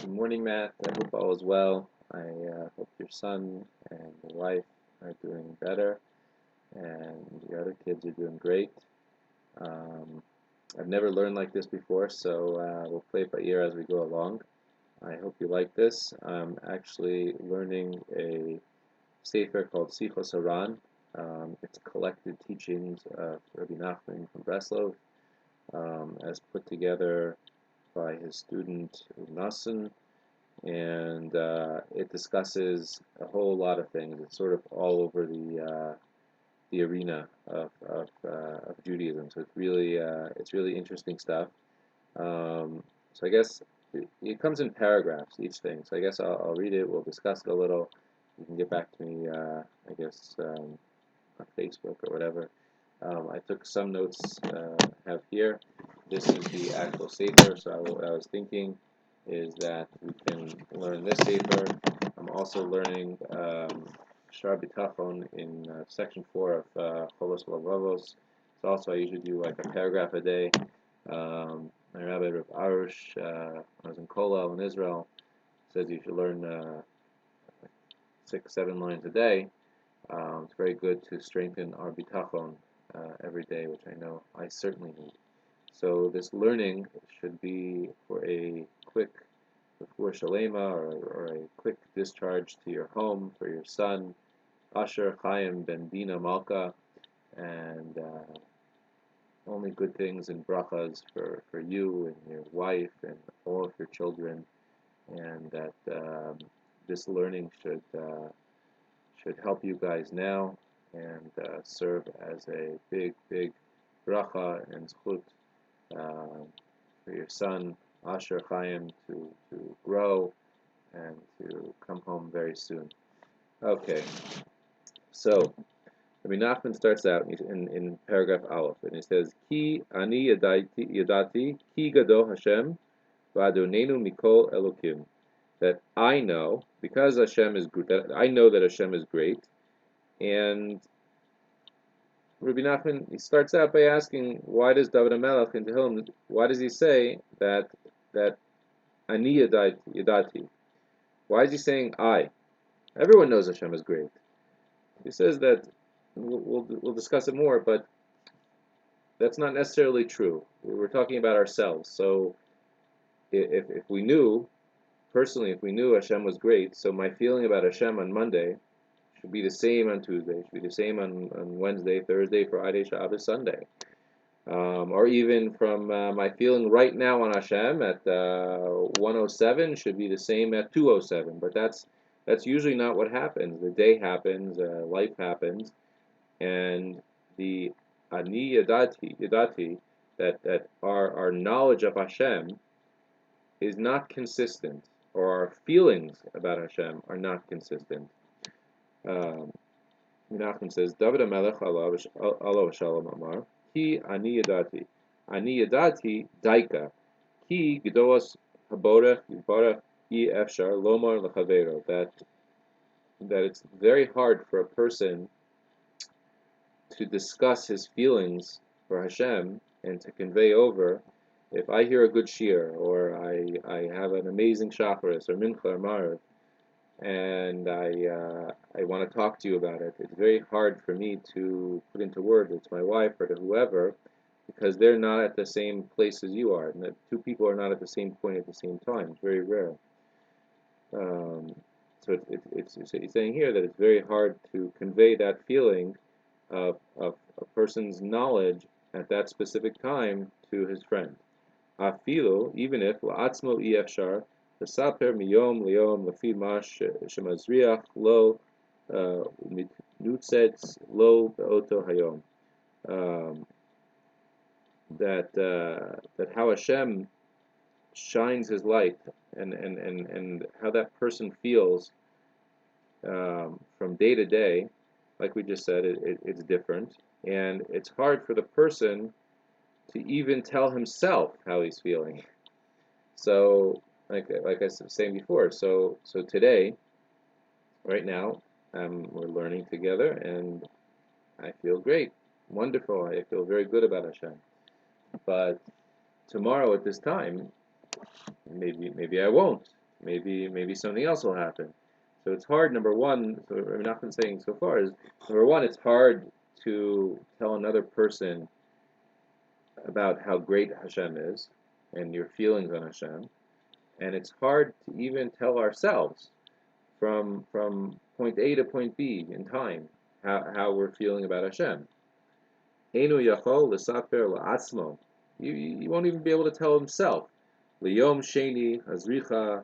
Good morning, Matt. I hope all is well. I hope your son and your wife are doing better, and your other kids are doing great. Um, I've never learned like this before, so we'll play it by ear as we go along. I hope you like this. I'm actually learning a sefer called Sichot Haran. It's collected teachings of Rabbi Nachman from Breslov, as put together by his student Nassim, and it discusses a whole lot of things. It's sort of all over the arena of Judaism. So it's really interesting stuff. So I guess it comes in paragraphs, each thing. So I guess I'll read it. We'll discuss it a little. You can get back to me, I guess, on Facebook or whatever. I took some notes. I have here. This is the actual sefer. So what I was thinking is that we can learn this sefer. I'm also learning Shar B'Tachon in section 4 of Cholos V'Lavavos. So also I usually do like a paragraph a day. My rabbi Rav Arush, when I was in Kollel in Israel, says you should learn 6, 7 lines a day. It's very good to strengthen our bitachon every day, which I know I certainly need. So this learning should be for a quick, before shalema, or a quick discharge to your home for your son, Asher Chaim Ben Dina Malka, and only good things and brachas for you and your wife and all of your children, and that this learning should help you guys now and serve as a big bracha and zchut for your son Asher Chaim to grow and to come home very soon. Okay, so Rabbi Nachman starts out in paragraph Aleph, and he says, "Ki ani yadati ki gadol Hashem v'adonenu mikol Elokim." That I know, because Hashem is good, that I know that Hashem is great. And Rabbi Nachman, he starts out by asking, why does David HaMelech in Tehillim, why does he say that ani yadati? Why is he saying I? Everyone knows Hashem is great. He says that we'll discuss it more, but that's not necessarily true. We're talking about ourselves. So if we knew personally, if we knew Hashem was great, so my feeling about Hashem on Monday should be the same on Tuesday, should be the same on Wednesday, Thursday, Friday, Shabbos, Sunday. Or even from my feeling right now on Hashem at 107 should be the same at 207. But that's usually not what happens. The day happens, life happens, and the ani yadati, that our knowledge of Hashem is not consistent, or our feelings about Hashem are not consistent. Menachem says, David HaMelech alav shalom amar, Ki ani yadati daika, Ki gedolas haborech yibarach yi efshar lomar lechavero, that it's very hard for a person to discuss his feelings for Hashem and to convey over. If I hear a good shir, or I have an amazing shacharis, or mincha, or mariv, and I want to talk to you about it, it's very hard for me to put into words. It's my wife or to whoever, because they're not at the same place as you are, and the two people are not at the same point at the same time. It's very rare. So it's saying here that it's very hard to convey that feeling of a person's knowledge at that specific time to his friend. Afilo, even if la'atzmo efshar v'saper miyom liyom lefi ma shemazriach lo nutzetz lo be'oto hayom. That how Hashem shines His light, and how that person feels from day to day, like we just said, it's different, and it's hard for the person to even tell himself how he's feeling. So, like I was saying before, so today, right now, we're learning together, and I feel great, wonderful. I feel very good about Hashem. But tomorrow at this time, maybe I won't. maybe something else will happen. So it's hard. Number one, so Rabbi Nachman's saying so far is number one, it's hard to tell another person about how great Hashem is and your feelings on Hashem, and it's hard to even tell ourselves from point A to point B in time how we're feeling about Hashem. Einu yachol l'saper la'atzmo. You won't even be able to tell himself. Liyom sheni hazricha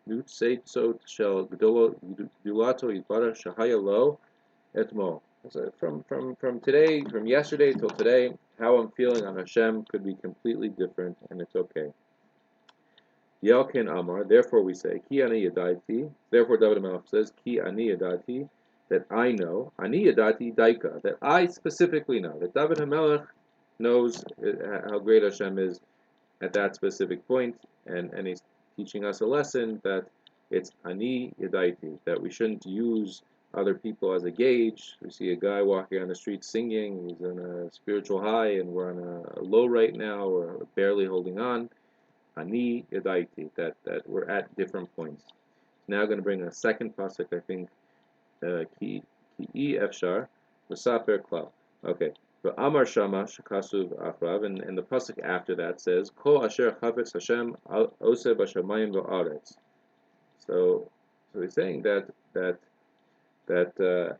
nutseitzot shel gdulato yitbarach shahaya lo etmo. So from today, from yesterday till today, how I'm feeling on Hashem could be completely different, and it's okay. Yelkin Amar, therefore we say, Ki ani yadati, therefore David HaMelech says, Ki ani yadati, that I know, ani yadati daika, that I specifically know, that David HaMelech knows how great Hashem is at that specific point, and he's teaching us a lesson that it's ani yadaiti, that we shouldn't use other people as a gauge. We see a guy walking on the street singing, he's on a spiritual high, and we're on a low right now, or barely holding on. Ani yadaiti, that we're at different points. Now going to bring a second pasuk, I think, ki efshar l'saper klal. Okay, but Amar Shama shekasuv achrav, and the pasuk after that says, Kol asher chafetz Hashem oseh b'shamayim v'aretz. So he's saying that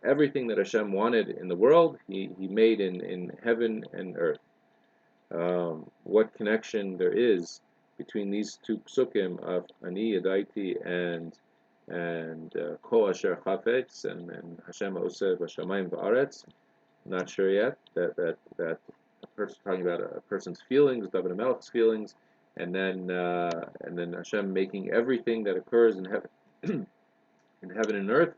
everything that Hashem wanted in the world, He made in heaven and earth. What connection there is between these two psukim of Ani Yadaiti and Kol Asher Chafetz and Hashem Oseh B'Shamayim V'Aretz. Not sure yet. That a person talking about a person's feelings, David HaMelech's feelings, and then Hashem making everything that occurs in heaven in heaven and earth.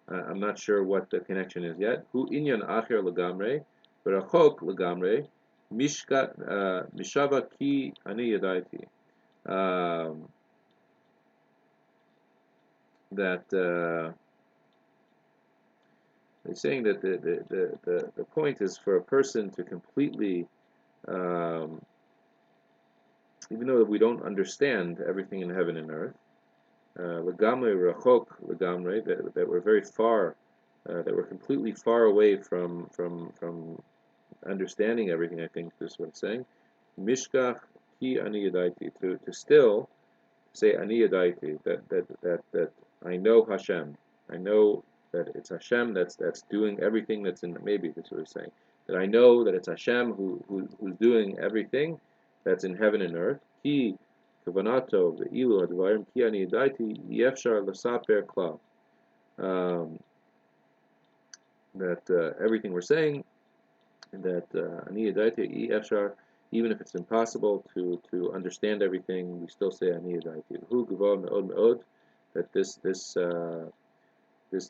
I'm not sure what the connection is yet. Hu inyan acher legamre, v'rachok legamre. Mishava ki ani yadaiti. That he's saying that the point is for a person to completely, even though we don't understand everything in heaven and earth, legamre rachok legamre, that we're very far, that we're completely far away from understanding everything. I think this is what it's saying. Mishkach ki ani yadaiti, to still say ani yadaiti, that I know Hashem. I know that it's Hashem that's doing everything that's in. Maybe that's what it's saying. That I know that it's Hashem who's doing everything that's in heaven and earth. Ki kavanato ve'ilu advarim ki ani yadaiti yefshar l'saper klal. That everything we're saying, that ani yadaiti efshar, even if it's impossible to understand everything, we still say ani yadaiti. Hu gavah me'od me'od, that this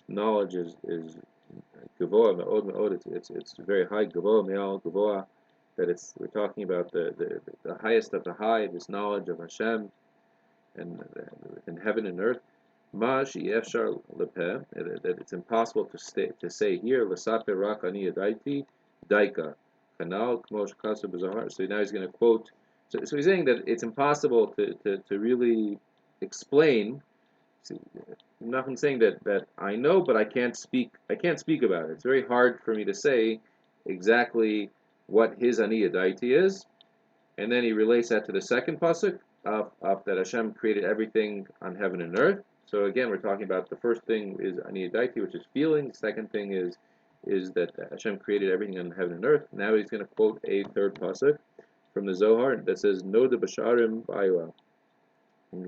knowledge is gavoa me'od me'od. It's very high. Gavoa me'al gavoa, that we're talking about the highest of the high. This knowledge of Hashem and in heaven and earth. Ma she'efshar lepeh, that it's impossible to say here l'saper rak ani yadaiti daika kanal k'mo shekasav b'Zohar. So now he's going to quote. So he's saying that it's impossible to really explain. I'm not saying that I know, but I can't speak about it. It's very hard for me to say exactly what his ani yadaiti is, and then he relates that to the second pasuk of that Hashem created everything on heaven and earth. So again, we're talking about the first thing is ani yadaiti, which is feeling. The second thing is that Hashem created everything on heaven and earth. Now he's going to quote a third pasuk from the Zohar that says Noda b'sharim ba'ila.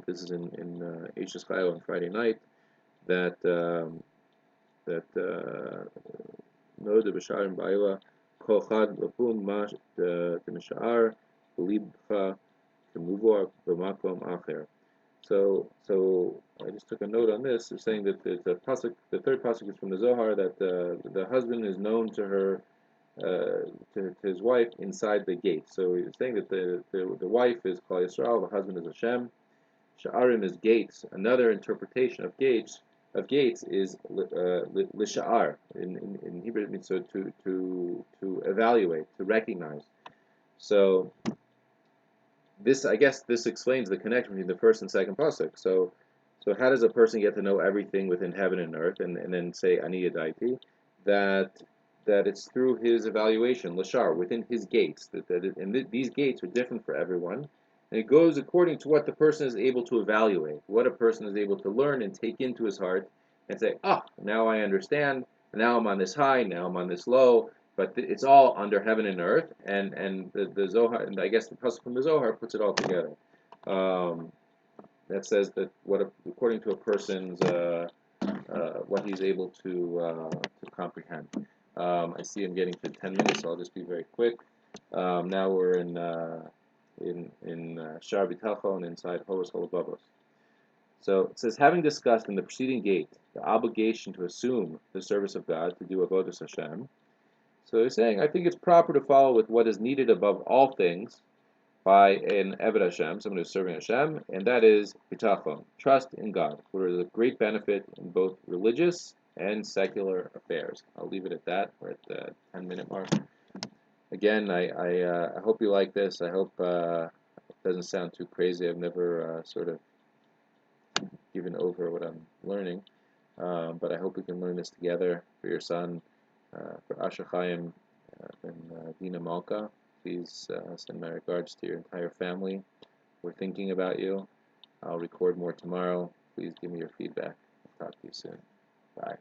This is in Eishes Chayil on Friday night. That Noda b'sharim ba'ila kol chad l'pum ma t'mishar b'libcha t'muvor b'makom acher. So I just took a note on this. It's saying that the third pasuk is from the Zohar, that the husband is known to her, to his wife inside the gate. So he's saying that the wife is Klal Yisrael, the husband is Hashem. Sha'arim is gates. Another interpretation of gates is lisha'ar. In Hebrew it means so to evaluate, to recognize. So I guess this explains the connection between the first and second pasuk. So how does a person get to know everything within heaven and earth, and then say ani yadaiti? That that it's through his evaluation, lashar, within his gates. These gates are different for everyone, and it goes according to what the person is able to evaluate, what a person is able to learn and take into his heart, and say, now I understand. Now I'm on this high. Now I'm on this low. But it's all under heaven and earth, and the Zohar, and I guess the pasuk from the Zohar puts it all together. Um, that says that according to a person's what he's able to comprehend. I see I'm getting to 10 minutes, so I'll just be very quick. Now we're in Shar B'Tachon inside Hovos Holobavos. So it says, having discussed in the preceding gate the obligation to assume the service of God, to do avodas Hashem. So he's saying, I think it's proper to follow with what is needed above all things by an Eved Hashem, someone who's serving Hashem, and that is bitachon, trust in God, for the great benefit in both religious and secular affairs. I'll leave it at that. We're at the 10-minute mark. Again, I hope you like this. I hope it doesn't sound too crazy. I've never sort of given over what I'm learning, but I hope we can learn this together for your son, for Asher Chaim and Dina Malka. Please send my regards to your entire family. We're thinking about you. I'll record more tomorrow. Please give me your feedback. I'll talk to you soon. Bye.